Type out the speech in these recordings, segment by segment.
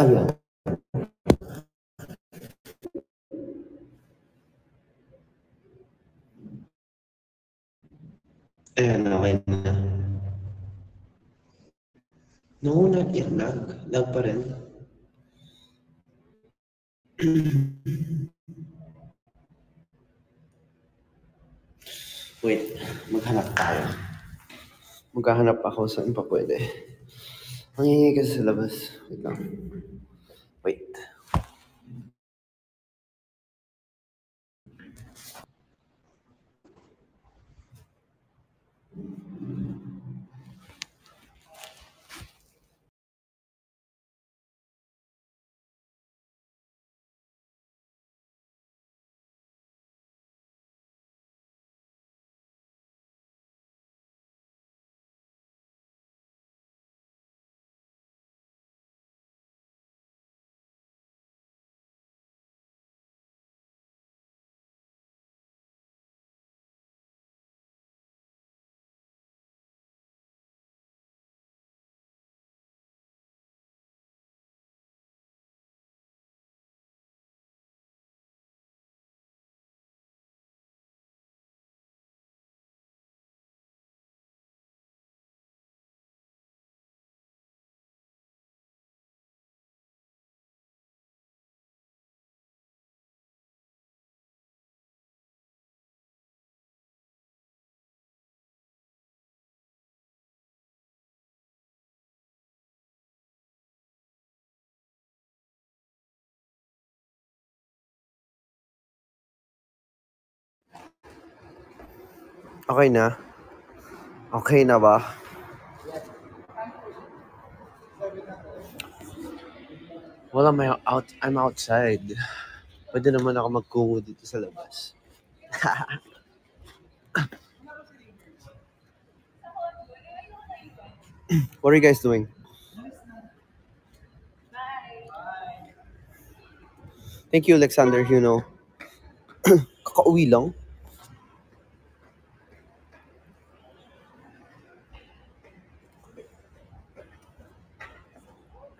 Ayun. Ayan, okay na. No, not yet. Lag pa rin. Wait, maghanap tayo. Maghahanap ako saan pa pwede. Ang ingay kasi sa labas. Wait lang. Wait. Okay na? Okay na ba? Well, I'm outside. Pwede naman ako magkungo dito sa labas. What are you guys doing? Thank you, Alexander Huno. Kakauwi lang.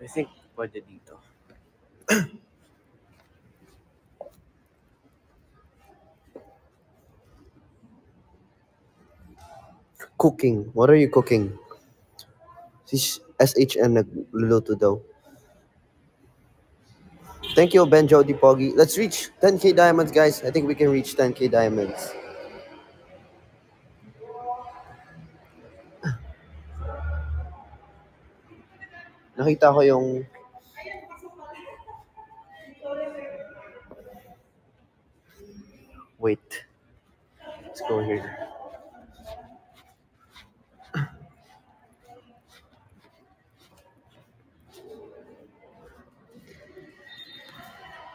I think pwede dito. Cooking. What are you cooking? Si SHN nagluluto daw. Thank you, Ben Jody Poggy. Let's reach 10K diamonds, guys. I think we can reach 10K diamonds. Nakita ko yung... Wait. Let's go here.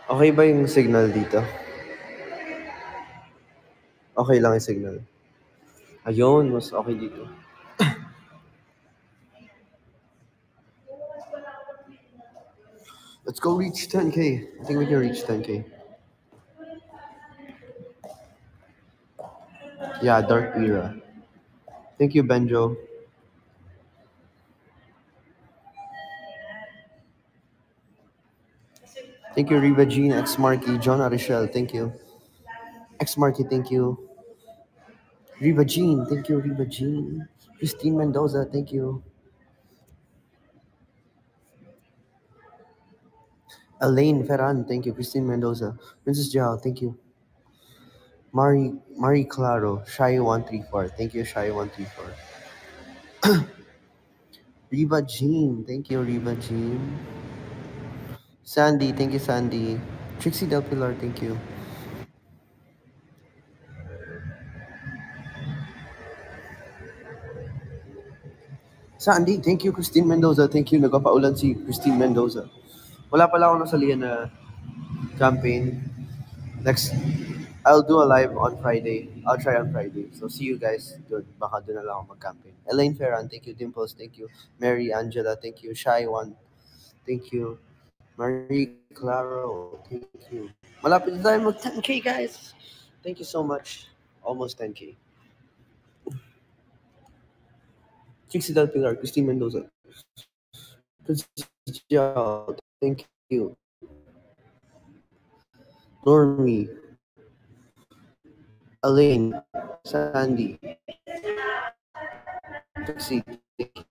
Okay ba yung signal dito? Okay lang yung signal. Ayun, mas okay dito. Let's go reach 10K. I think we can reach 10K. Yeah, Dark Era. Thank you, Benjo. Thank you, Riva Jean, X Marky, John Arichel, thank you. X Marky, thank you. Riva Jean, thank you, Riva Jean. Christine Mendoza, thank you. Elaine Ferran, thank you. Christine Mendoza. Princess Jiao, thank you. Marie Claro, Shy134, thank you, Shy134. Riva Jean, thank you, Riva Jean. Sandy, thank you, Sandy. Trixie Del Pilar, thank you. Sandy, thank you, Christine Mendoza, thank you. Nagpapaulan si Christine Mendoza. Wala pala ako nasalihan na campaign. Next, I'll do a live on Friday. I'll try on Friday. So see you guys doon. Baka doon na lang ako mag-campaign. Elaine Ferran, thank you. Dimples, thank you. Mary Angela, thank you. Shy One, thank you. Marie Claro, thank you. Malapit na tayo mag 10K, guys. Thank you so much. Almost 10K. Trixie Del Pilar, Christine Mendoza. Princess Jiao, thank you. Normie, Elaine, Sandy, Trixie, thank you.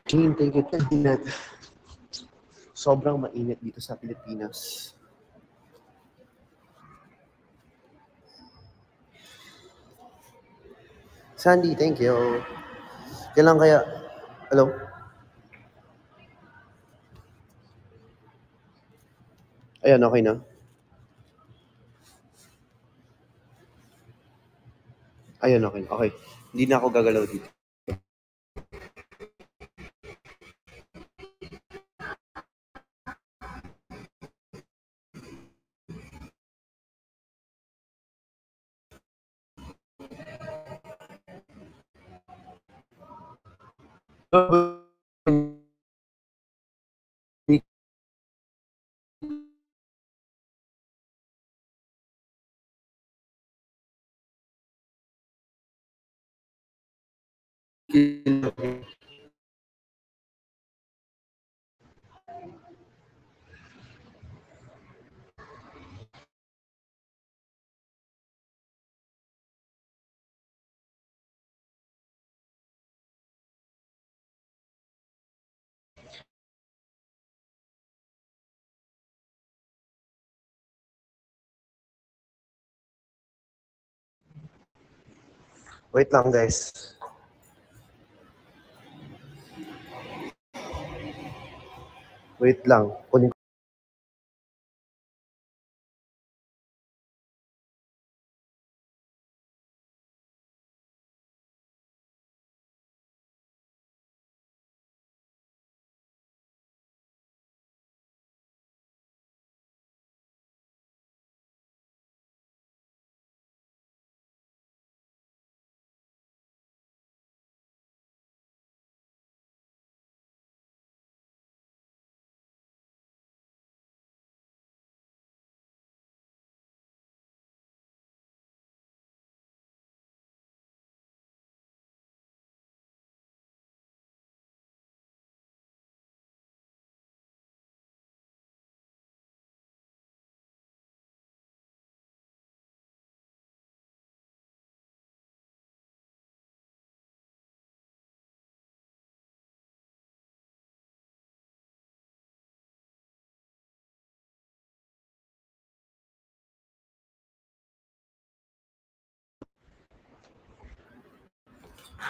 Jean, thank you. Init. Sobrang mainit dito sa Pilipinas. Sandy, thank you. Kailan kaya? Hello? Ayan, okay na. Ayan, okay. Okay. Hindi na ako gagalaw dito. Wait lang, guys. Wait lang. Kunin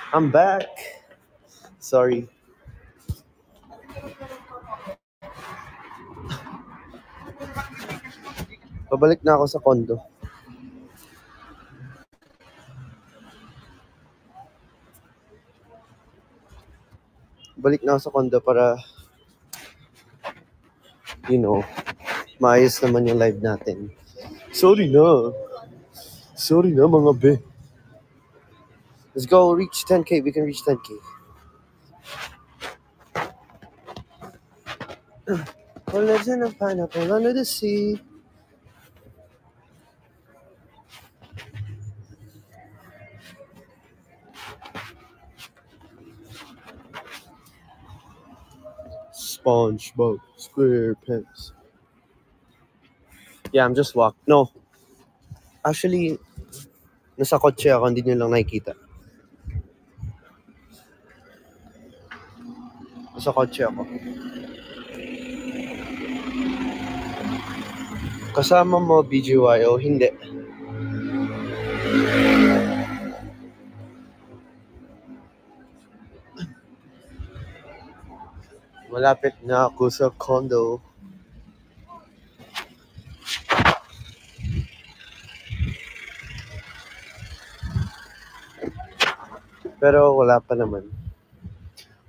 I'm back. Sorry. Pabalik na ako sa condo. Balik na ako sa condo para, maayos naman yung live natin. Sorry na. Sorry na, mga be. Let's go reach 10K. We can reach 10K. Who lives in a pineapple under the sea? SpongeBob SquarePants. Yeah, I'm just walking. No. Actually, nasa kotse ako, hindi nyo lang nakikita. Nasa kotse ako. Kasama mo, BGYO? Hindi. Malapit na ako sa condo. Pero wala pa naman.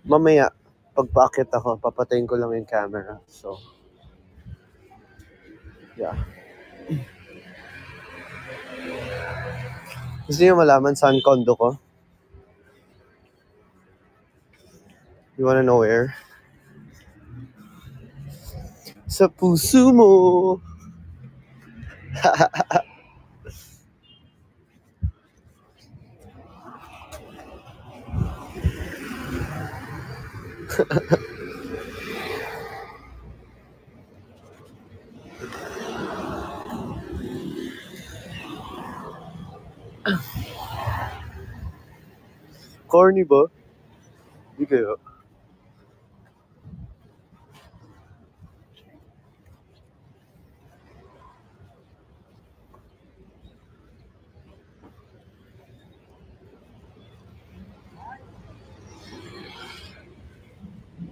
Mamaya, pagpaakit ako, papatayin ko lang yung camera. So, yeah. Gusto niyo malaman saan condo ko? You wanna know where? Sa puso mo. Corny ba? Hindi kayo.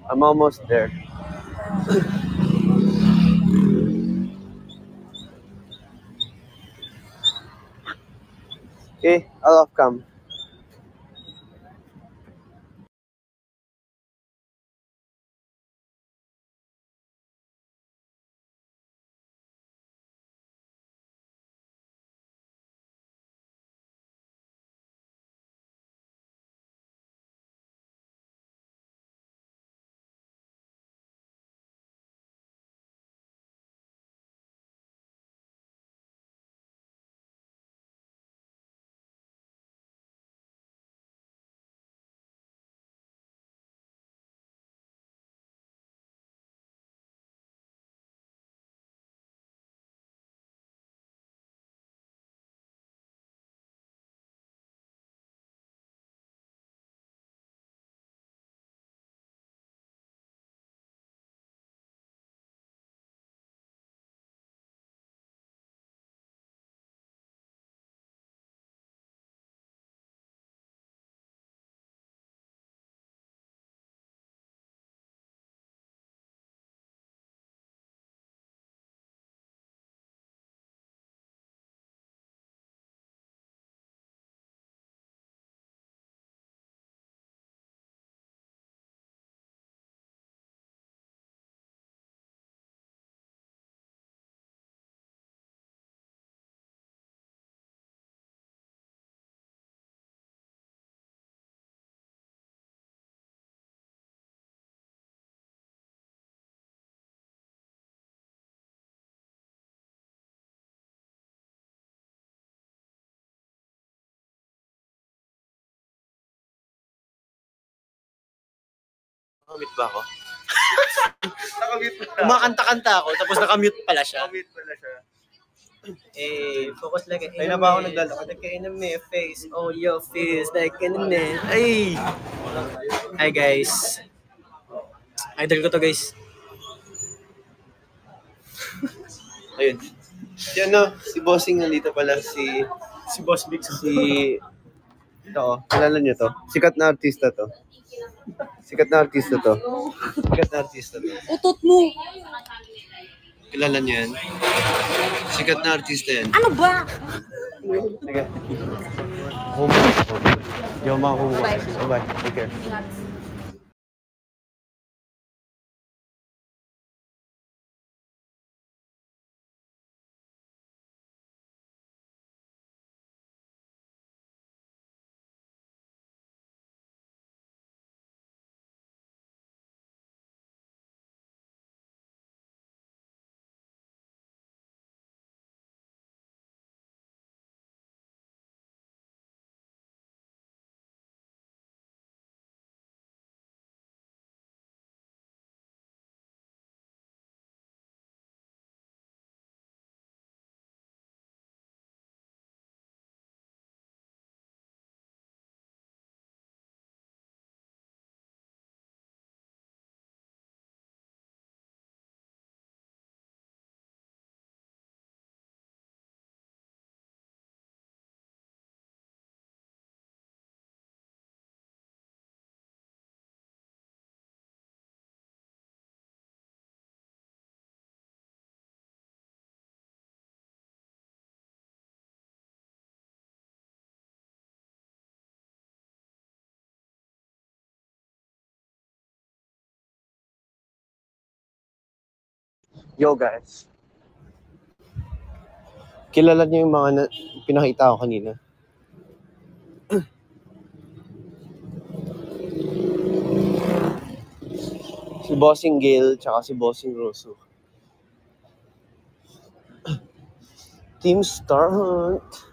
I'm almost there. Okay, I'll off cam. Nakamute ba ako? Nakamute pala. Kumakanta-kanta ako, tapos nakamute pala siya. Nakamute pala siya. Eh, focus like an Ay, na ba ako naglalakad? Like an enemy face, oh your face like an enemy. Ay! Hi guys. Idol ko to guys. Ayun. Si ano, si Bossing nandito pala, si Boss Big. ito, kilala niyo to. Sikat na artista to. Sikat na artista to. Sikat na artista to. Utot mo! Kilala niyo yan? Sikat na artista yan. Ano ba? Sige. Homework. Hindi ako makakuha. Bye. Take care. Yo guys. Kilala niyo yung mga pinakita ko kanina? Si Bossing Gale tsaka si Bossing Rosso. Team Star Hunt.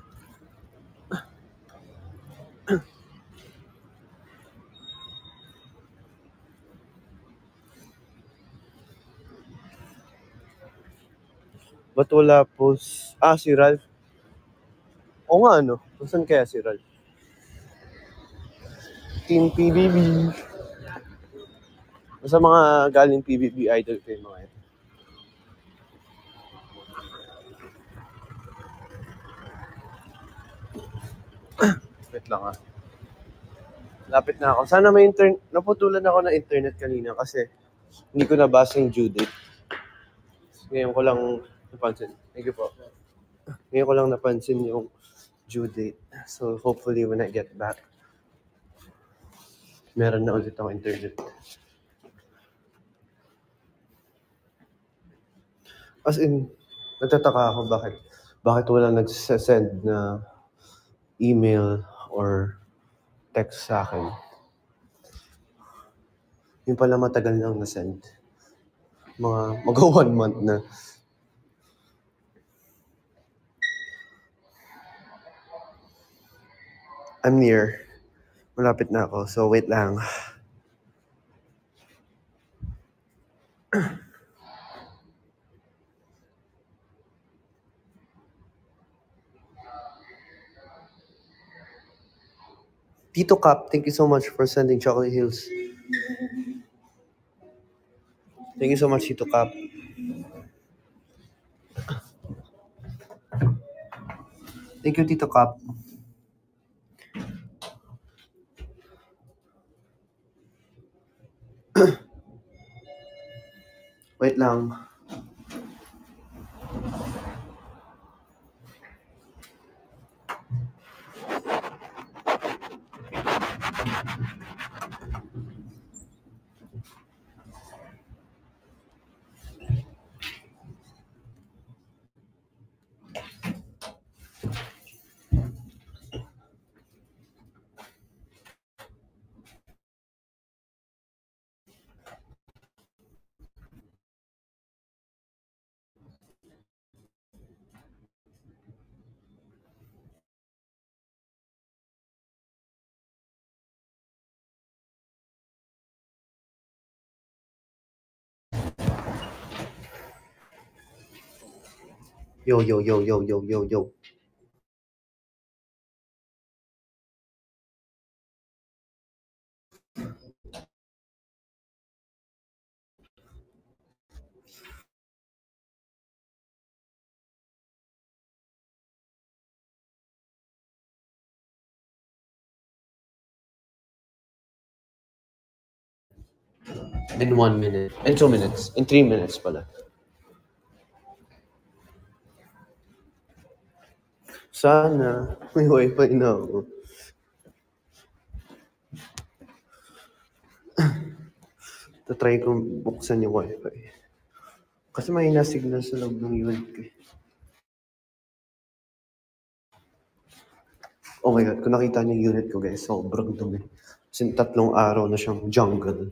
Ba't wala po? Si Ralph. O nga ano? Saan kaya si Ralph? Team PBB. Sa mga galing PBB idol ko yung mga ito. Wait lang ah. Lapit na ako. Sana may naputulan ako ng internet kanina kasi hindi ko nabasa yung due date. Ngayon ko lang napansin. Thank you po. Ngayon ko lang napansin yung due date. So hopefully when I get back, meron na ulit akong internet. As in, nagtataka ako bakit wala nagsasend na email or text sa akin. Yung pala matagal nang na-send. Mag 1 month na. I'm near. Malapit na ako. So wait lang. Tito Cap, thank you so much for sending Chocolate Hills. Thank you so much, Tito Cap. Thank you, Tito Cap. Wait lang. Yo. In 1 minute. In 2 minutes. In 3 minutes pala. Sana may wifi na ako. Tatry kong buksan yung wifi. Kasi may signal sa loob ng unit ko. Oh my God, kung nakita niyo yung unit ko guys, sobrang dumi. Kasi 3 araw na siyang jungle.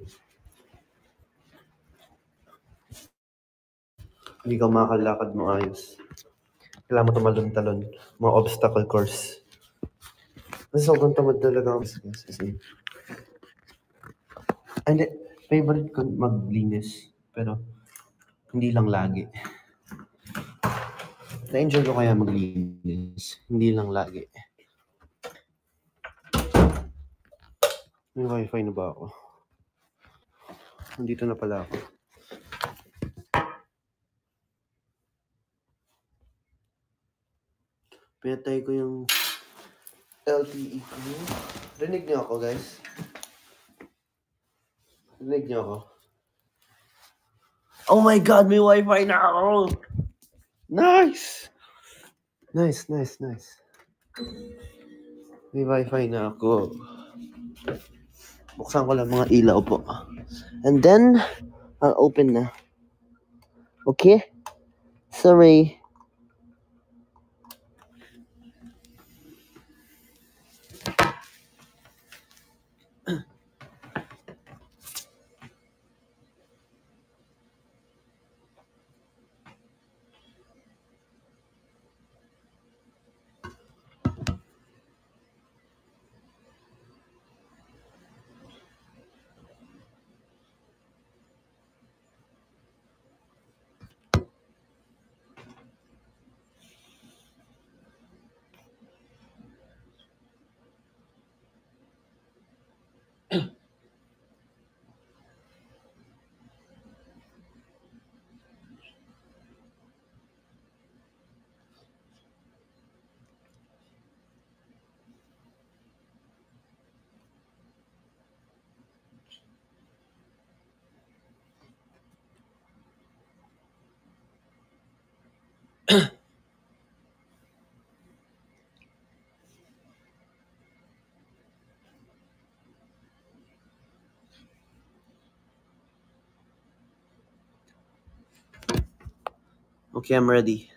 Hindi ka makalakad mo ayos. Kailangan mo tumalon-talon. Mga obstacle course. Kasi sobrang tamad talaga ako. Hindi, favorite ko maglinis. Pero, hindi lang lagi. Na-enjoy ko kaya maglinis. Hindi lang lagi. May wifi na ba ako? Nandito na pala ako. Pinatay ko yung LTE ko. Rinig niyo ako, guys? Rinig niyo ako? Oh my God, may wifi na ako! Nice! Nice. May wifi na ako. Buksan ko lang mga ilaw po. And then, I'll open na. Okay? Sorry. Okay, I'm ready.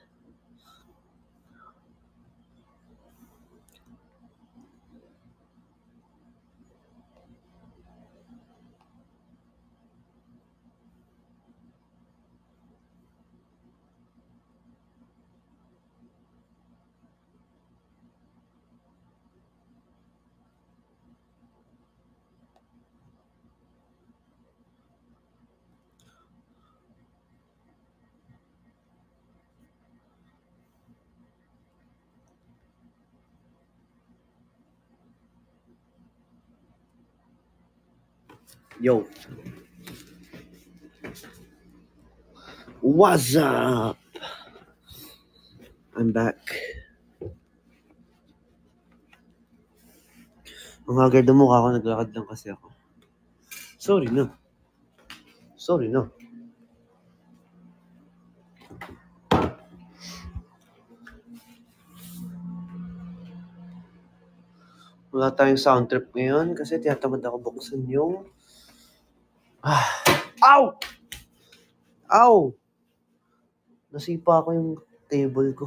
Yo. What's up? I'm back. Ang haggard ng mukha ko, naglakad lang kasi ako. Sorry na. Sorry na. Wala tayong sound trip ngayon kasi tiyatamad ako buksan yung... Ow! Ow! Nasipa ko yung table ko.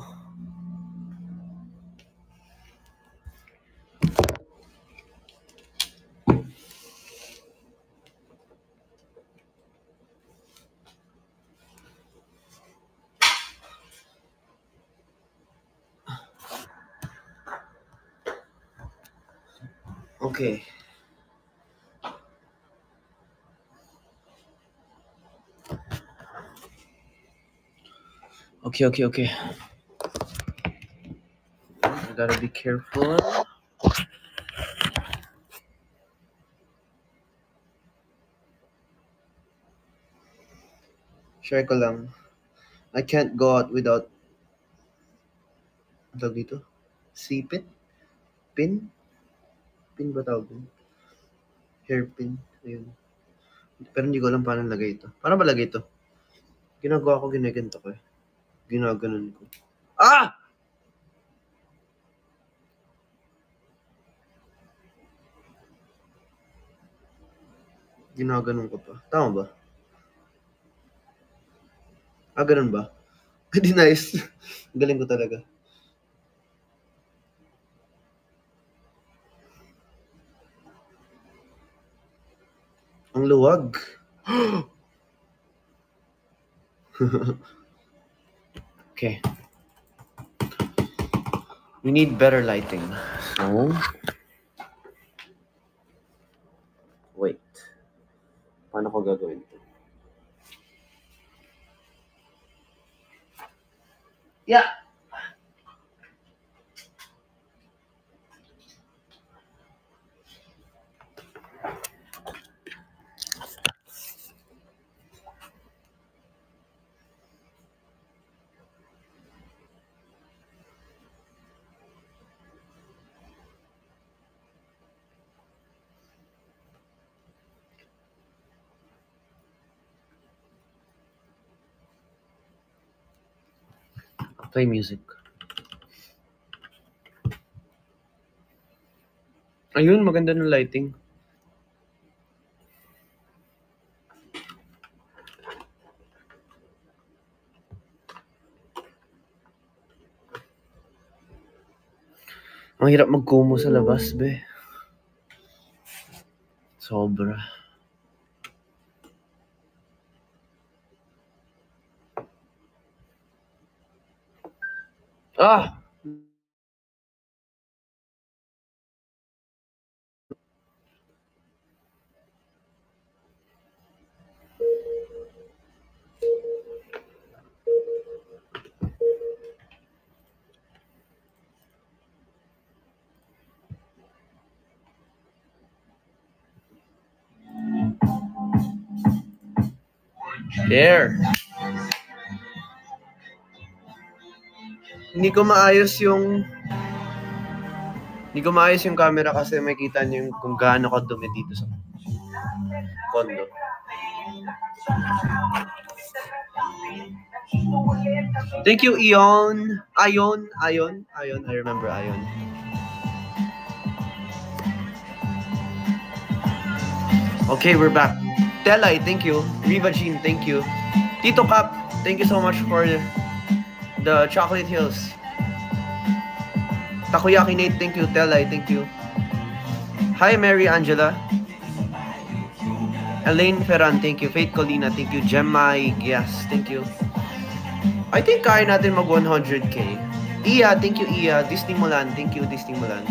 Okay. Okay. I gotta be careful. Share ko lang. I can't go out without... Ano tawag dito? Sipit? Pin? Pin ba tawag dito? Hairpin. Ayun. Pero hindi ko alam paano lagay ito. Paano ba lagay ito? Ginagawa ko, ginaganto ko eh. Ginaganon ko. Ah! Ginaganon ko pa. Tama ba? Ah, ganun ba? Hindi nice. Galing ko talaga. Ang luwag. Okay. We need better lighting. So, wait. Paano ko gagawin ito? Yeah! Play music. Ayun, maganda ng lighting. Ang hirap magkumo sa labas, be. Sobra. Ah! There. Hindi ko maayos yung camera kasi makita niyo kung gaano kadumi dito sa condo. Thank you, Ion. Ion. I remember Ion. Okay, we're back. Telay, thank you. Riva Jean, thank you. Tito Cap, thank you so much for the Chocolate Hills. Takoyaki Nate, thank you. Telay, thank you. Hi, Mary Angela. Elaine Ferran, thank you. Faith Colina, thank you. Gemma, yes, thank you. I think kaya natin mag 100k. Iya, thank you, Iya. Disney Mulan, thank you, Disney Mulan.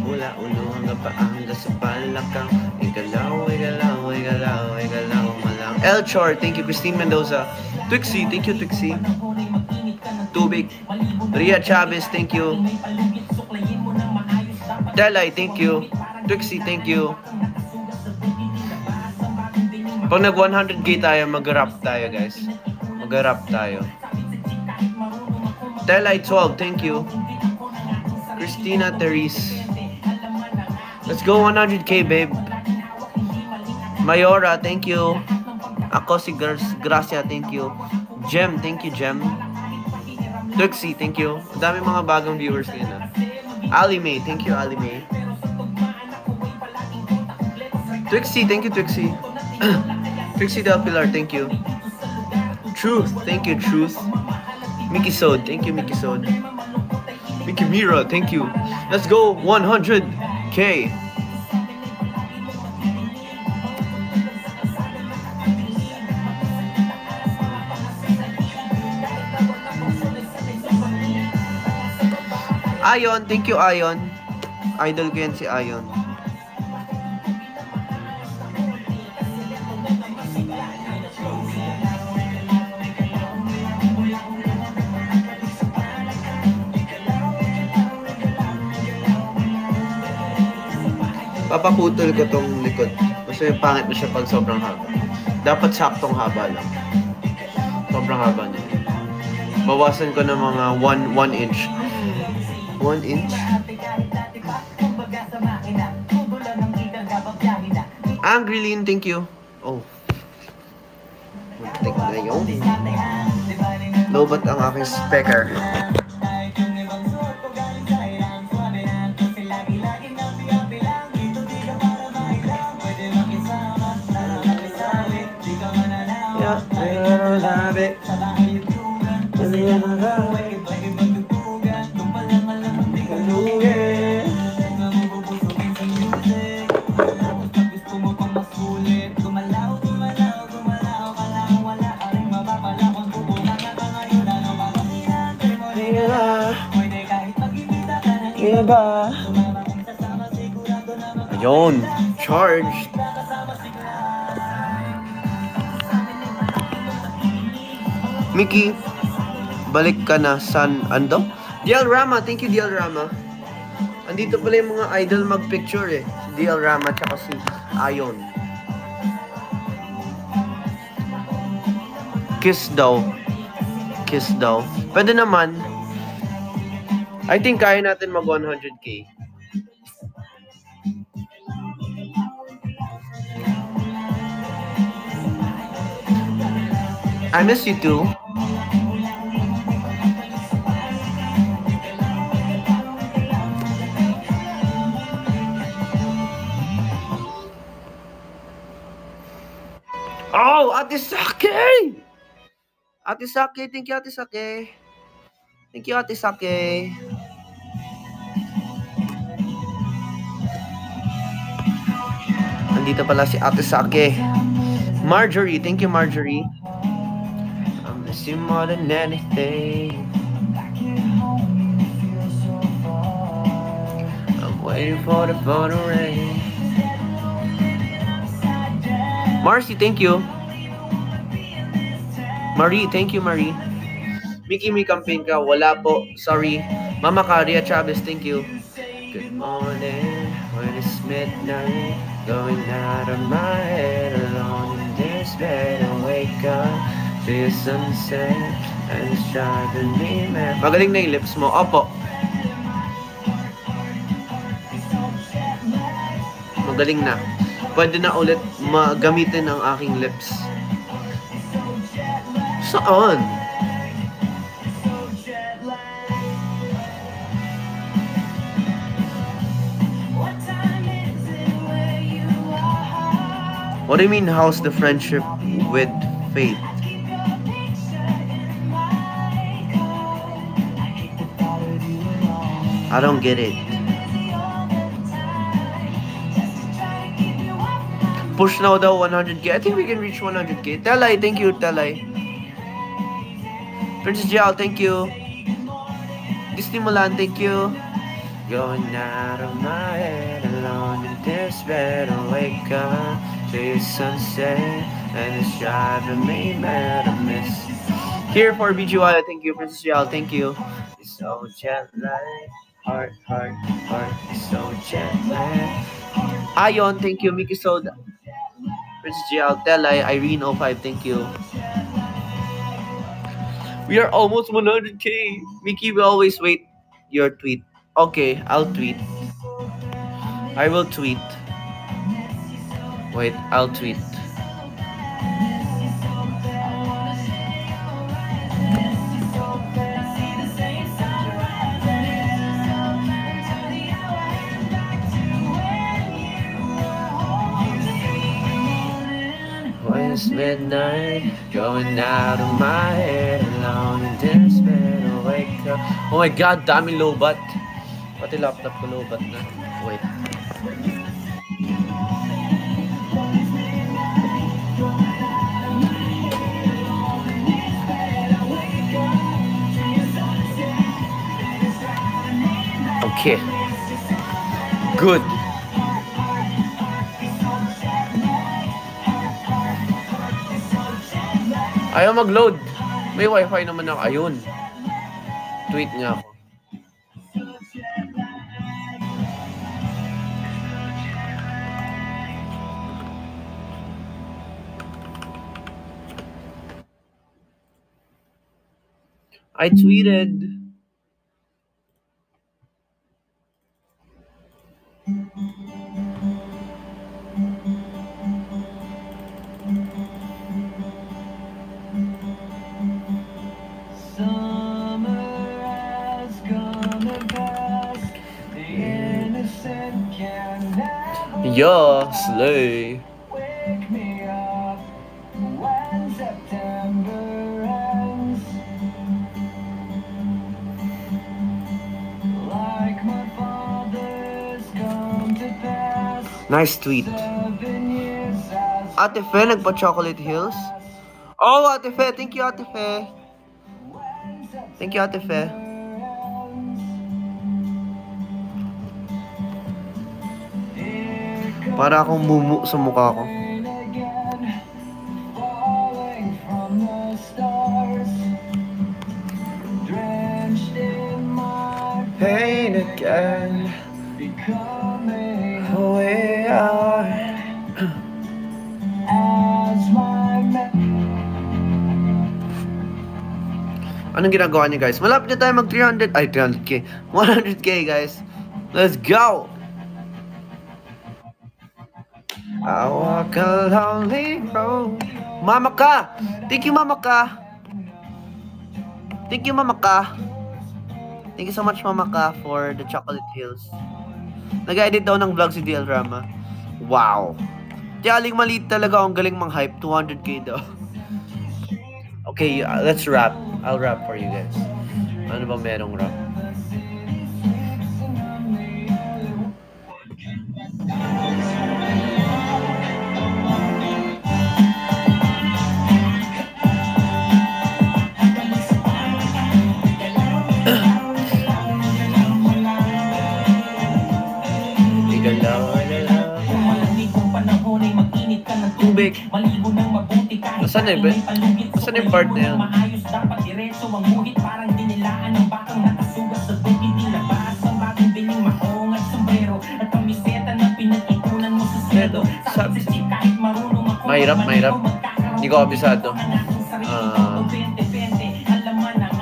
Mula ulo hanggang paa hanggang sa palakang. Igalaw malang. El Chor, thank you. Christine Mendoza. Twixie, thank you, Twixie. Tubig. Ria Chavez, thank you. Delay, thank you. Twixie, thank you. Pag nag 100k tayo, mag-rap tayo, guys. Mag-rap tayo. Delay 12, thank you. Christina Therese. Let's go 100k, babe. Mayora, thank you. Ako si Gracia, thank you. Jem, thank you, Jem. Twixie, thank you. Ang dami mga bagong viewers ngayon, ha. Ali May, thank you, Ali May. Twixie, thank you, Twixie. Trixie Del Pilar, thank you. Truth, thank you, Truth. Mickey Sod, thank you, Mickey Sod. Mickey Mira, thank you. Let's go 100k. Ayon, thank you, Ayon. Idol ko yan si Ayon. Papaputol ko tong likod. Kasi pangit na siya pag sobrang haba. Dapat saktong haba lang. Sobrang haba niya. Bawasan ko ng mga 1 inch. 1 inch? Angry Lean, thank you. Oh. Muntik na yun. Lobat ang aking speaker. Ayun, charged. Mickey, balik ka na san ando? DL Rama, thank you DL Rama. Andito pala yung mga idol mag-picture eh. Si DL Rama tsaka si Ayon. Kiss daw. Kiss daw. Pwede naman. I think kaya natin mag 100k. I miss you too. Oh, Ate Sake! Ate Sake, thank you, Ate Sake. Thank you, Ate Sake. Nandito pala si Ate Sake. Marjorie, thank you, Marjorie. I miss you more than anything. I'm waiting for the phone to ring. Marcy, thank you. Marie, thank you, Marie. Mickey, may campaign ka? Wala po. Sorry. Mama Caria Chavez, thank you. Good morning, when it's midnight, going out of my head, alone in this bed, I wake up to the sunset, and it's driving me mad. Magaling na yung lips mo. Opo. Magaling na. Pwede na ulit gamitin ang aking lips. Saan? What do you mean, how's the friendship with Faith? I don't get it. Push now daw 100k. I think we can reach 100k. Telay, thank you, Telay. Princess Jiao, thank you. Disney Mulan, thank you. Going out of my head, alone in this bed, I wake up to the sunset, and it's driving me mad. I miss. Here for BGY, thank you. Princess Jiao, thank you. It's so jet lag. Heart, it's so jet lag. Ayon, thank you. Mickey Soda. Princess Jiao, Telay, Irene05, thank you. We are almost 100k. Mickey, we always wait your tweet. Okay, I'll tweet. I will tweet. Wait, I'll tweet. When it's midnight, going out of my head, alone in this bed, I wake up. Oh my God, dami lobat. Pati laptop ko lobat na. Wait. Okay. Good. Ayaw mag-load. May wifi naman ako. Ayun. Tweet nga ako. I tweeted. Yeah, slay. Wake me up when September ends. Like my father's come to pass. Nice tweet. Ate Fe, nagpa-Chocolate Hills. Oh, Ate Fe, thank you, Ate Fe. Thank you, Ate Fe. Para akong mumu sa mukha ko. Pain again, becoming who we are. Anong ginagawa niyo, guys? Malapit na tayo mag 300, ay 300k, 100k, guys. Let's go! I walk a lonely road. Mama Ka! Thank you, Mama Ka! Thank you, Mama Ka! Thank you so much, Mama Ka, for the Chocolate Hills. Nag-edit daw ng vlog si DL Rama. Wow! Tiyaling maliit talaga, ang galing mang-hype. 200k daw. Okay, let's wrap. I'll wrap for you guys. Ano ba merong rap? Tubig. Nasaan eh? Nasaan yung part na yan? Mahirap. Hindi ko kabisado.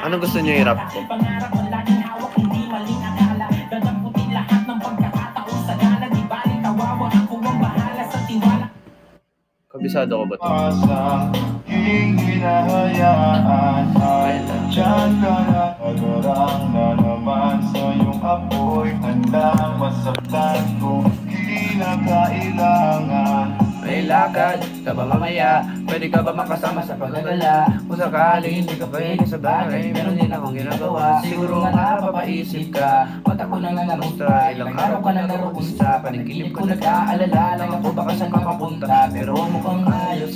Anong gusto niyo i-rap ko? Kabisado ko ba ito? May lakad ka ba mamaya? Pwede ka ba makasama sa paggagala? Kung sakali hindi ka pwede sa bagay, meron din akong ginagawa. Siguro nga napapaisip ka, mata ko nang nangamusta. Ilang araw ka na naroon sa panaginip ko, nag-aalala lang ako baka saan ka mapunta. Pero mukhang ayos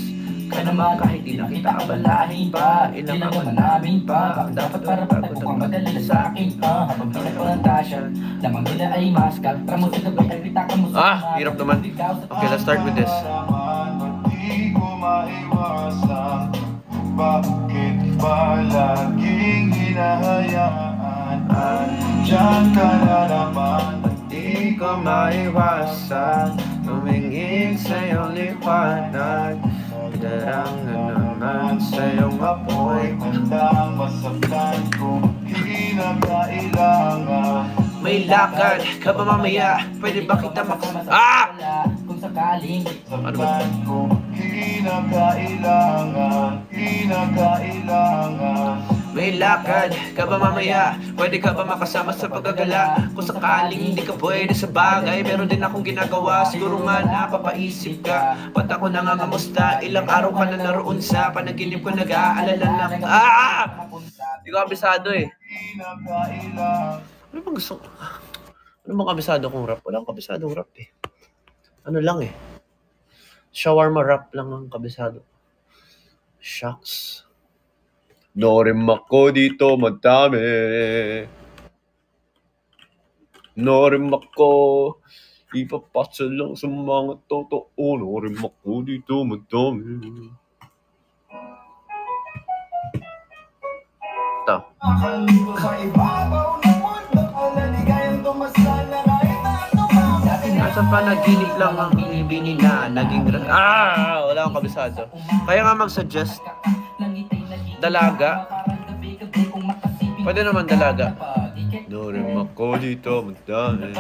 ka naman kahit di nakita ka balahin pa. Ilang ako na namin pa, bakit dapat para bago kang madalala sa akin? Habang pinagpalantasya, lamang nila ay maskal. Tramo sa gabi ay pitaka mo sa hirap naman. Okay, let's start with this. Di ko maiwasan, bakit ba laging hinahayaan? Diyan ka na naman. Di ko maiwasan, tumingin sa'yong liwanag. Darang na naman sa'yong apoy. Handang masaktan kung kinakailangan. May lakad ka ba mamaya? Pwede ba kita kung sakaling ano ba? Kung kinakailangan. May lakad ka ba mamaya? Pwede ka ba makasama sa paggagala? Kung sakaling hindi ka pwede sa bagay, meron din akong ginagawa. Siguro nga napapaisip ka, ba't ako nangangamusta? Ilang araw ka na naroon sa panaginip ko, nag-aalala lang. Hindi ko kabisado eh. Ano bang gusto? Ano bang kabisado kong rap? Walang kabisadong rap eh. Ano lang eh. Shawarma rap lang ang kabisado. Shucks. Norim ako dito madami. Norim ako. Ipapasa lang sa mga totoo. Norim ako dito madami. Ito. Nasa panaginip lang ang binibini na naging wala akong kabisado. Kaya nga mag-suggest dalaga. Pwede naman dalaga. Norim ako dito madami.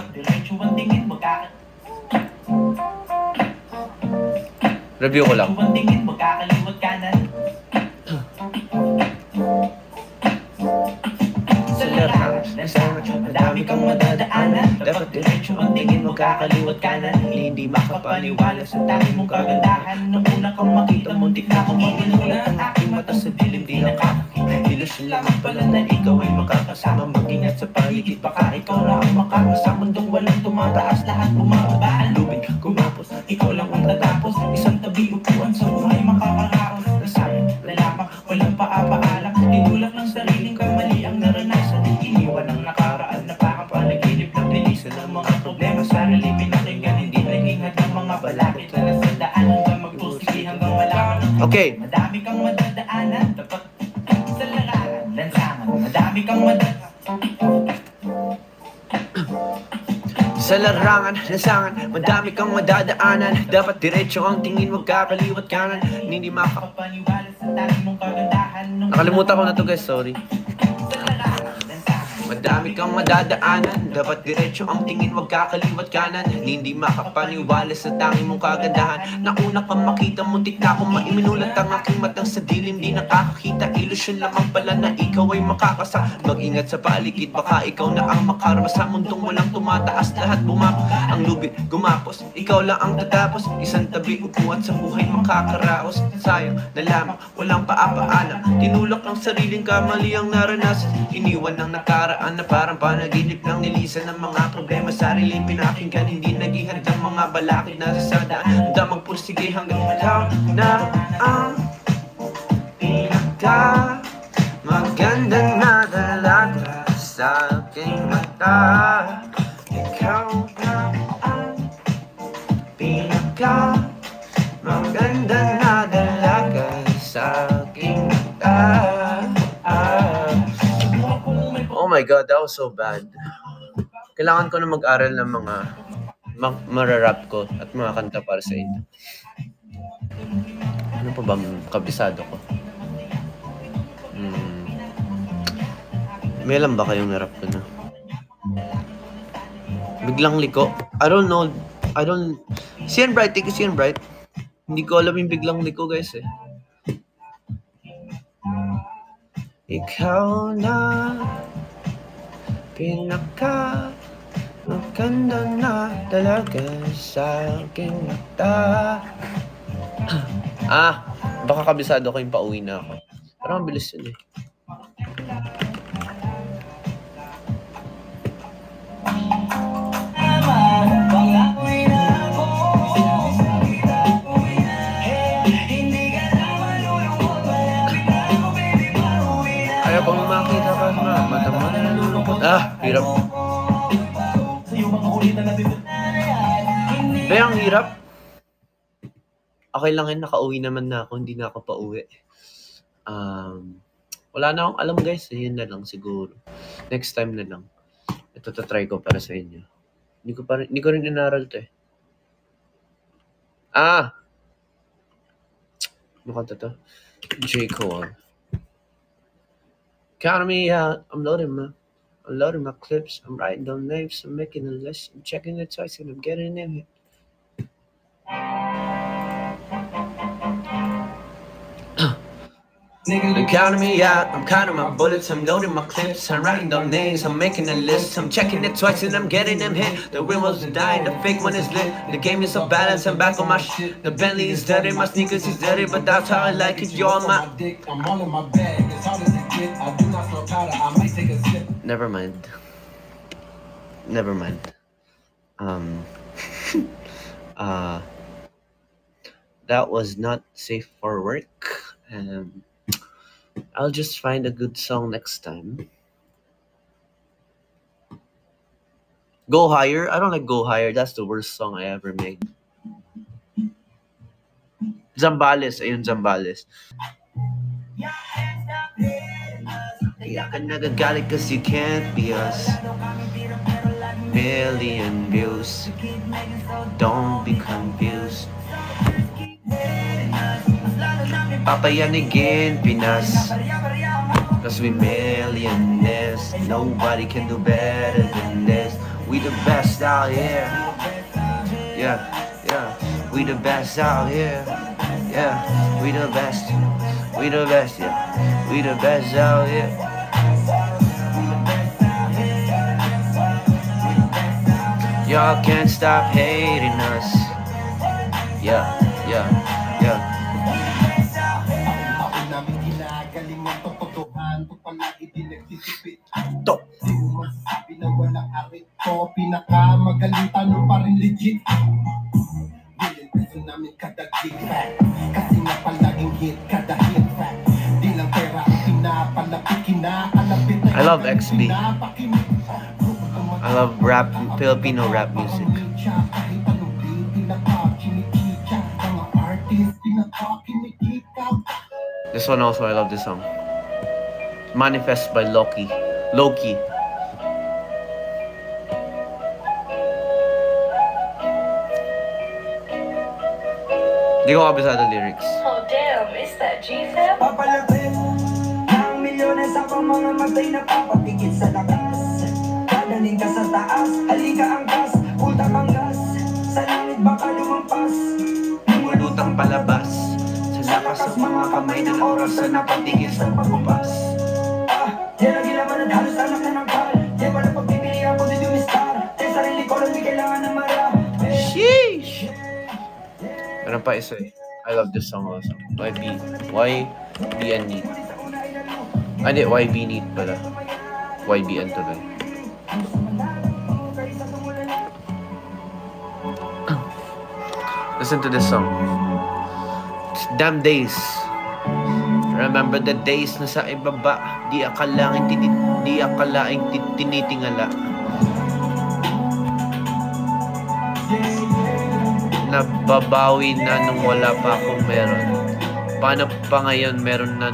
Review ko lang. Madami kang madadaanan. Dapat diretso ang tingin mo, kakaliwat kanan. Hindi makapaniwala sa dami mong kagandahan. Nung una kang makita, muntik na akong maginuna. Ang aking mata sa dilim, di nakakakita. Ilusyon lamang pala na ikaw ay makakasama. Mag-ingat sa paligid, baka ikaw na ang makakasa. Mundong walang tumataas, lahat bumababa. Ang lubid, kumapos, ikaw lang ang tatapos. Isang tabi upuan sa buhay makakaraos. Nasayang, lalamak, walang paapaalam. Tinulak ng sariling kamali ang naranasan. Iniwan ang nakaraan na parang panaginip na bilisan ng mga problema. Sarili pinakinggan, hindi naging hadlang mga balakid na nasa daan. Hanggang magtusigi hanggang malaman. Okay. Madami kang madadaanan. Dapat sa larangan, lansangan. Madami kang sa larangan, lansangan, madami kang madadaanan. Dapat diretso ang tingin, wag kakaliwat kanan. Hindi makapaniwala sa dami mong kagandahan. Nakalimutan ko na to guys, sorry. Madami kang madadaanan, dapat diretso ang tingin, wag kakaliwat kanan. Hindi makapaniwala sa tangi mong kagandahan. Nauna kang makita, muntik na akong maiminulat ang aking matang sa dilim. Di nakakakita, ilusyon lamang pala na ikaw ay makakasa. Mag-ingat sa paligid, baka ikaw na ang makarama sa mundong walang tumataas. Lahat bumako, ang lubid gumapos, ikaw lang ang tatapos. Isang tabi upuan sa buhay makakaraos. Sayang na lamang, walang paapaalam. Tinulak ang sariling kamali ang naranasan. Iniwan ang nakaraan na parang panaginip ng nilisan ng mga problema. Sariling pinakinggan, hindi nagihand ang mga balakid na sasadaan. Handa magpursige hanggang ikaw na ang pinaka magandang na dalaga sa aking mata. Ikaw na ang pinaka magandang na dalaga sa aking mata. Oh my God, that was so bad. Kailangan ko na mag-aral ng mga mararap ko at mga kanta para sa inyo. Ano pa bang kabisado ko? May alam ba kayong narap ko na? Biglang liko? I don't know. Sian Bright, take Sian Bright. Hindi ko alam yung biglang liko, guys eh. Ikaw na pinaka maganda na talaga sa aking mata. Baka kabisado ko yung pauwi na ako. Parang mabilis yun eh. Ayaw pang makita ka na mata mo na nalulungkot. Hirap. Kaya ang hirap. Okay lang yun, nakauwi naman na ako. Hindi na ako pauwi. Wala na akong alam guys. Yun na lang siguro. Next time na lang. Ito try ko para sa inyo. Hindi ko rin inaral to eh. Ano kanta to? J. Cole. Count me out. I'm loading my clips. I'm writing down names. I'm making a list. I'm checking the twice and I'm getting in it. I'm counting me out, I'm counting my bullets, I'm loading my clips, I'm writing down names, I'm making a list, I'm checking it twice and I'm getting them hit. The real one's dying, the fake one is lit. The game is off balance, I'm back on my shit. The Bentley is dirty, my sneakers is dirty, but that's how I like it. You're my dick, I'm all in my bag, it's hard as it get. I do not smoke powder, I might take a sip. Never mind. That was not safe for work. I'll just find a good song next time. Go Higher? I don't like Go Higher. That's the worst song I ever made. Zambales. Ayun, Zambales. Kaya ka nagagalit cause you can't be us. Million views. Don't be confused. Papayanigin Pinas, cause we millionaires. Nobody can do better than this. We the best out here. Yeah, we the best out here. Yeah, we the best. We the best, yeah. We the best out here. Y'all can't stop hating us. Yeah. To. Pinakamagaling tanong pa rin legit. Million peso namin kada gig fact. Kasi nga palaging hit kada hit fact. Di lang pera ang pinapalapit, kinakalapit. I love XB. I love rap, Filipino rap music. This one also, I love this song. Manifest by Loki. Hindi ko kabisado lyrics. Oh damn, it's that G-Fab? Papalapit ang milyones ako mga matay na papatigit sa lakas. Dadaling ka sa taas, halika angkas, puta kang gas. Sa langit baka lumampas, Lumulutang palabas sa lakas ng mga kamay na oras na napatigil sa pagbupas. yan ang gilaman at halos anak na ng kal. Di ba na pagpipili ako di dumistar. Di sarili ko lang di kailangan ng mara. Sheesh! Meron pa isa eh. I love this song also. YBN Neat. Hindi, YB Neat pala. YBN tuloy. Listen to this song. Damn days. Remember the days na sa ibaba, di akalaing tinitingala. Nababawi na nung wala pa akong meron. Paano pa ngayon meron na?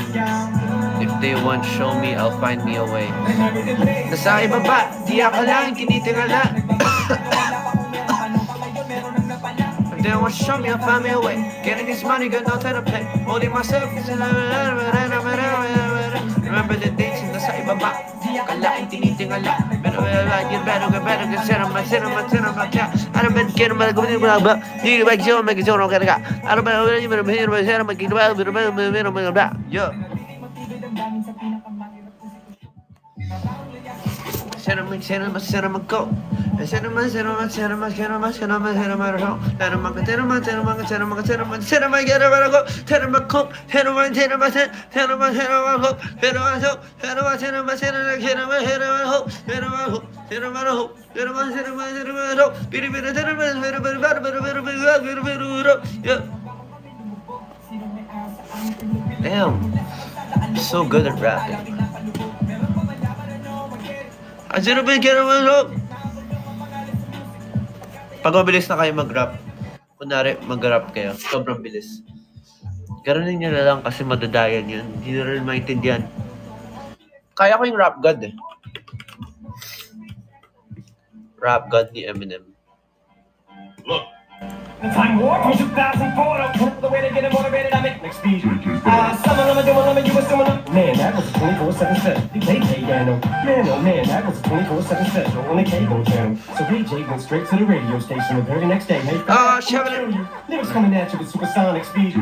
If they want show me, I'll find me a way. Nasa ibaba, di akalaing tinitingala. They want to show me, I'll find me a way. Getting this money, got no time to play. Holding myself, remember the days na sa ibaba, kalaing tinitingala. Pero you better get set on my cat. I don't been getting my good about you make sure make sure okay ka. I don't been set on my kid about yo. Cinnamon go. Cinnamon Damn, I'm so good at rapping. I should have been getting up. Pag mabilis na kayo mag-rap, kunwari mag-rap kayo, sobrang bilis. Garanin nyo na lang kasi madadayan yun. Hindi na rin maintindihan. Kaya ko yung rap god eh. Rap god ni Eminem. Look. The time war from 2004 the way to get it motivated, I make next speed. Some of them are doing, you was doing. Man, that was a 24/7 set. They piano. Man, oh man, that was a 24/7 set on the cable channel. So DJ went straight to the radio station the very next day. Hey, lyrics coming at you with supersonic speed.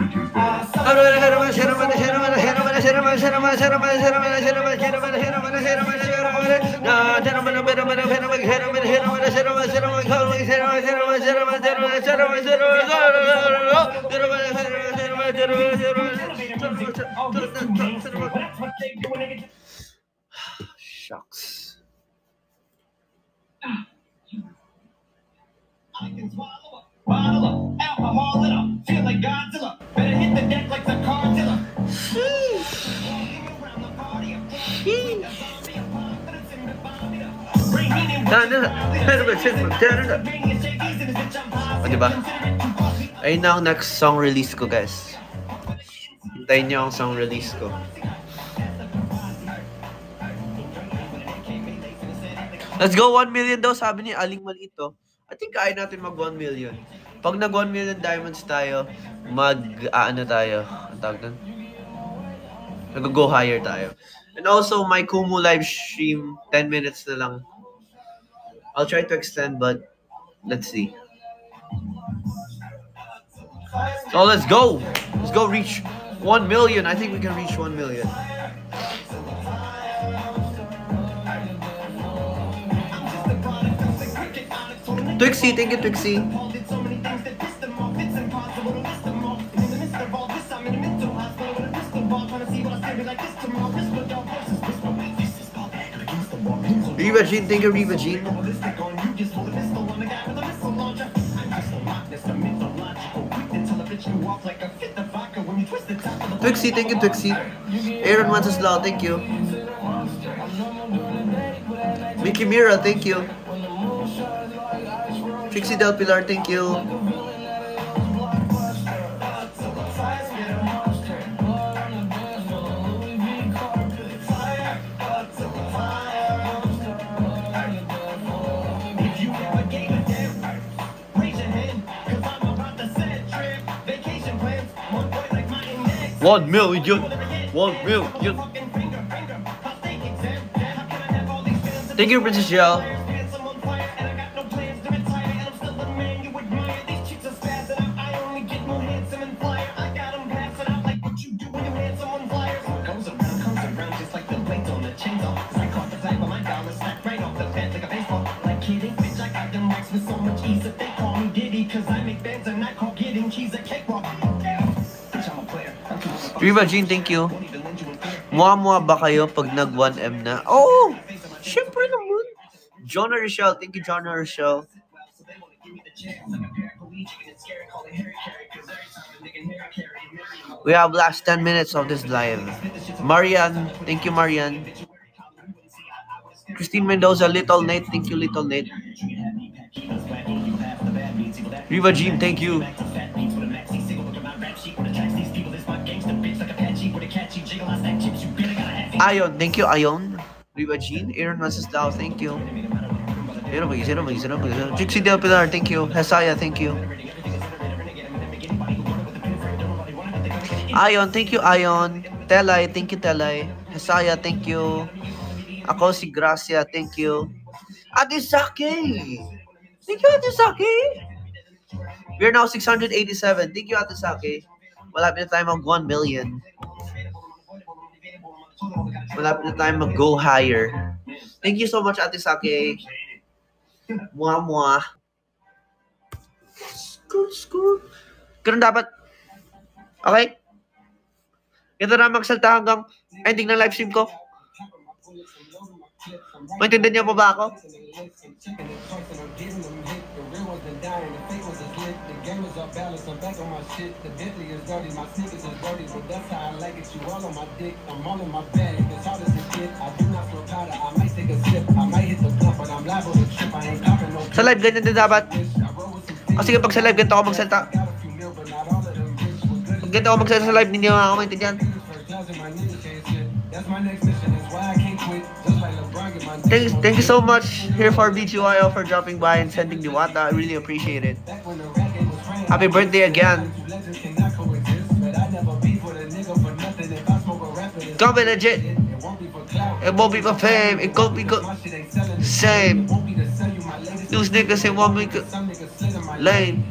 Shucks. I can swallow up, bottle up, alcohol it up, feel like Godzilla. Better hit the deck like the Cardzilla. O, diba? Ayun na ang next song release ko, guys. Hintayin nyo ang song release ko. Let's go 1 million daw, sabi ni Aling Malito. I think kaya natin mag 1 million. Pag nag 1 million diamonds tayo, ano tayo? Ang tawag doon? Nag-go higher tayo. And also, my Kumu live stream, 10 minutes na lang. I'll try to extend, but let's see. So let's go. Let's go reach 1 million. I think we can reach 1 million. Twixie, thank you, Twixie. Riva Jean, thank you, Riva Jean. Twixie, thank you, Twixie. Aaron Wenceslao, thank you. Mickey Mira, thank you. Trixie Del Pilar, thank you. $1 million. 1 million. Thank you, Princess Jill. Riva Jean, thank you. Mua ba kayo pag nag 1M na? Oh! Siyempre naman. Jonah Rochelle, thank you, Jonah Rochelle. We have last 10 minutes of this live. Marian, thank you, Marian. Christine Mendoza, Little Nate, thank you, Little Nate. Riva Jean, thank you. Ayon, thank you, Ayon. Riva Jean, Aaron Masaslao, thank you. Trixie Del Pilar, thank you. Hesaya, thank you. Ayon, thank you, Ayon. Telay, thank you, Telay. Hesaya, thank you. Ako si Gracia, thank you. Ate Saki! Thank you, Ate Saki! We are now 687. Thank you, Ate Saki. Malapit na tayo mag 1 million. Malapit na tayo mag-go higher. Thank you so much, Ate Saki. Mua. School. Ganun dapat. Okay? Ito na magsalta hanggang ending ng live stream ko. Maintindihan niyo pa ba ako? Sa live, ganyan din dapat. Kasi kapag sa live, ganito ako magsalta. Pag ganito ako magsalta sa live, hindi ako maintindihan. Thank you so much here for BGYO for dropping by and sending the Wata. I really appreciate it. Happy birthday again. Come be legit. It won't be for fame. It won't be good. Same. Those niggas ain't want me good. Lame.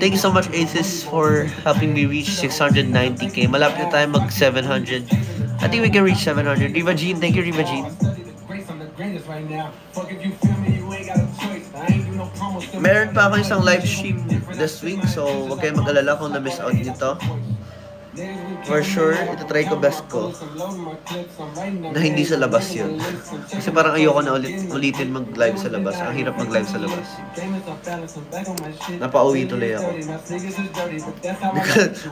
Thank you so much, Aces, for helping me reach 690k. Malapit na tayo mag 700. I think we can reach 700. Riva Jean, thank you, Riva Jean. Meron pa ako isang live stream this week, so huwag kayong mag-alala kung na-miss out nito. For sure, itatry ko best ko na hindi sa labas yun. Kasi parang ayoko na ulitin mag-live sa labas. Ang hirap mag-live sa labas. Napauwi tuloy ako.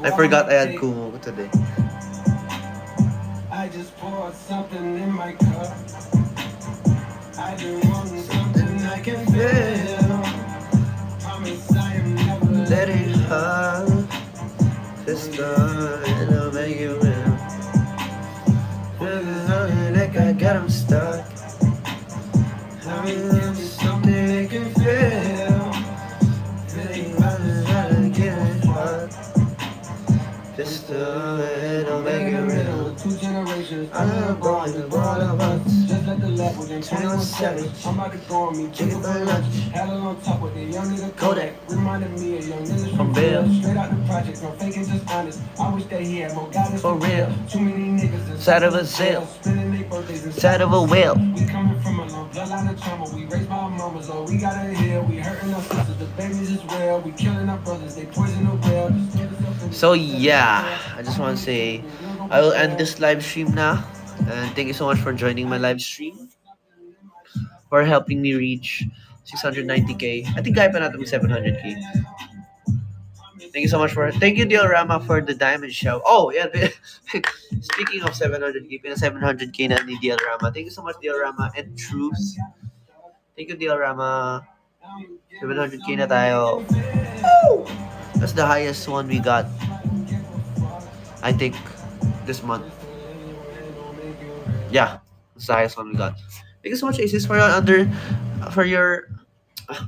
I forgot I had Kumu today. I just poured something in my cup. I do want something I can feel. Promise I am never letting her. Sister, and I'll make you real. Like I got 'em stuck. I mean, something they can feel. Feeling like getting hot. Sister, and I'll make you real. 2 generations, I'm born in the world of us. Just like the level, then 21 Savage. I'm about to go on me, chicken for lunch. Had a on top with the young nigga Kodak. Reminded me of young niggas from Bill. Straight out the project, no faking, just honest. I wish that he had more guidance for real. Too many niggas inside of a cell, inside of a whale. We coming from a long bloodline of trauma. We raised by our mamas, oh we gotta heal. We hurting our sisters, the babies as well. We killing our brothers, they poison the well. So yeah, I just want to say I will end this live stream now. And thank you so much for joining my live stream, for helping me reach 690k. I think kaya pa natin 700k. Thank you so much thank you, Diorama, for the diamond show. Oh, yeah. Speaking of 700k, 700k na ni Diorama. Thank you so much, Diorama and Truth. Thank you, Diorama. 700k na tayo. Oh! That's the highest one we got, I think, this month. Yeah, that's the highest one we got. Thank you so much, Aces, for your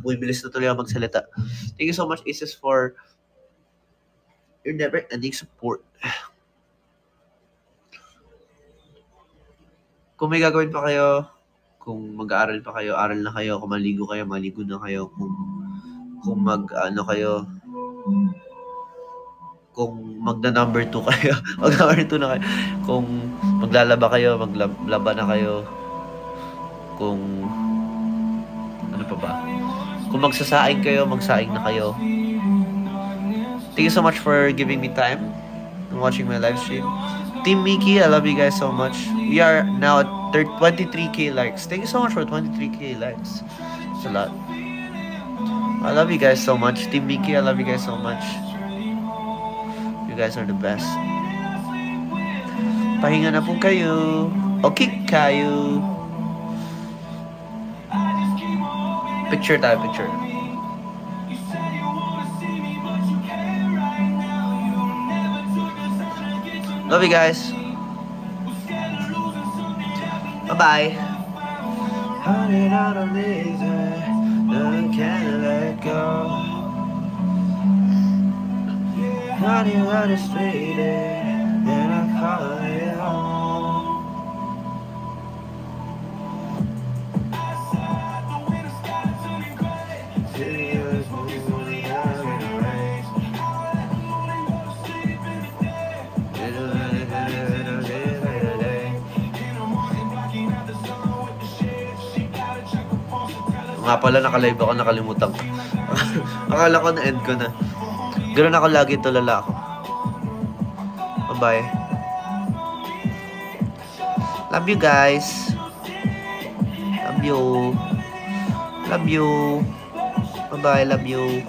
bilis na tuloy ako magsalita. Thank you so much, Aces, for your never-ending support. Kung may gagawin pa kayo, kung mag-aaral pa kayo, aral na kayo. Kung maligo kayo, maligo na kayo. Kung kayo, kung magna-number 2 kayo, mag-number 2 na kayo. Kung maglalaba kayo, maglaba na kayo. Kung ano pa ba? Kung magsasaing kayo, magsaing na kayo. Thank you so much for giving me time and watching my live stream. Team Mickey, I love you guys so much. We are now at 23k likes. Thank you so much for 23k likes. It's a lot. I love you guys so much. Team Mickey, I love you guys so much. You guys are the best. Pahinga na po kayo. Okay kayo. Picture tayo, picture. Love you guys. Bye-bye. Running out of laser, I can't let go. Running out of straight, and I call it home. Nga pala, naka-live ako, nakalimutan ko. Akala ko na-end ko na. Ganoon ako lagi, tulala ako. Bye-bye. Love you guys. Love you. Love you. Bye-bye, love you.